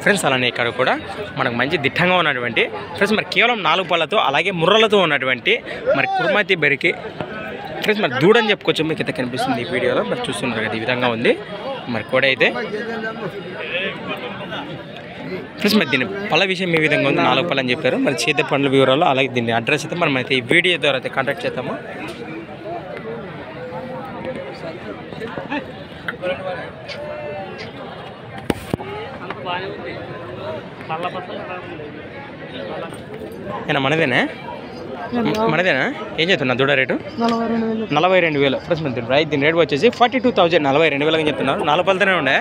Friends అలానే ఇక్కడ కూడా మనకు మంచి దిట్టంగా ఉన్నటువంటి ఫ్రెండ్స్ మరి కేవలం 4 పళ్ళతో అలాగే ముర్రలతో ఉన్నటువంటి మరి కుర్మాతి బెరికి ఫ్రెండ్స్ మరి దూడని చెప్పుకోవచ్చు. మీకు అయితే కనిపిస్తుంది ఈ వీడియోలో మరి చూస్తున్నారు కదా ఈ విధంగా ఉంది మరి కూడా అయితే ఫ్రెండ్స్ మరి దీని పళ్ళ విషయం ఏ విధంగా ఉంది 4 పళ్ళు అని చెప్పారు. మరి చేతి పండ్ల వివరాలు అలాగే దీని అడ్రస్ అయితే మనం అయితే ఈ వీడియో ద్వారా అయితే కాంటాక్ట్ చేద్దాము. ఏనా మనదేనా ఏం చెప్తున్నా దూడ రేటు 42,000 ప్లస్ మంది రైట్. దీని రేట్ వచ్చేసి 42,000 42,000 అని చెప్తున్నారు. 4 పళ్ళతోనే ఉండే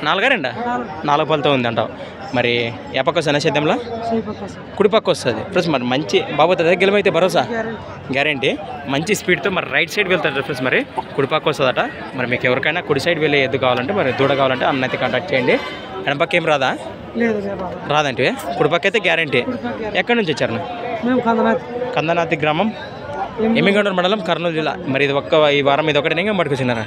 4 పళ్ళతో ఉంది అంటావు. మరి ఏ పక్క వస్తుంది సేద్యంలో కుడిపక్క వస్తుంది ఫ్రెండ్స్. మరి మంచి బాబోతుంది గెలమైతే భరోసా గ్యారంటీ మంచి స్పీడ్తో మరి రైట్ సైడ్ వెళ్తాడు ఫ్రెండ్స్. మరి కుడిపక్క వస్తుందట. మరి మీకు ఎవరికైనా కుడి సైడ్ వెళ్ళి ఎద్దు కావాలంటే మరి దూడ కావాలంటే అన్న అయితే కాంటాక్ట్ చేయండి. ఎడపక్క ఏం రాదా రాదంటే కుడిపక్క అయితే గ్యారంటీ. ఎక్కడి నుంచి వచ్చారు? కందనాతి గ్రామం ఎమ్మిగండూరు మండలం కర్నూలు జిల్లా. మరి ఇది ఈ వారం ఇది ఒకటి పట్టుకొచ్చినారా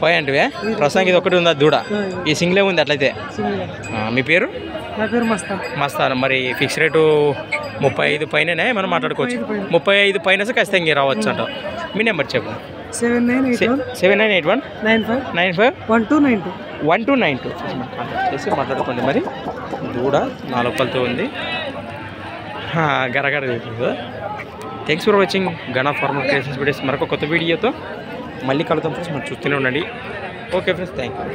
పోయాంటివే ప్రస్తుతానికి ఇది ఒకటి ఉందా దూడ? ఈ సింగిలే ఉంది అట్లయితే. మీ పేరు? మస్తాను. మరి ఫిక్స్ రేటు 35 పైననే మనం మాట్లాడుకోవచ్చు. 35 పైన ఖచ్చితంగా రావచ్చు అంట. మీ నెంబర్ చెప్పు. 7981 95 1292 కాంటాక్ట్ చేసి మాట్లాడుకోండి. మరి దూడ 4 పళ్ళతో ఉంది గరగర. Thanks for watching Gana formal creations videos. మరొక కొత్త వీడియోతో మళ్ళీ కలుద్దాం ఫ్రెండ్స్. మనం చూస్తూనే ఉండండి. Okay friends, thank you.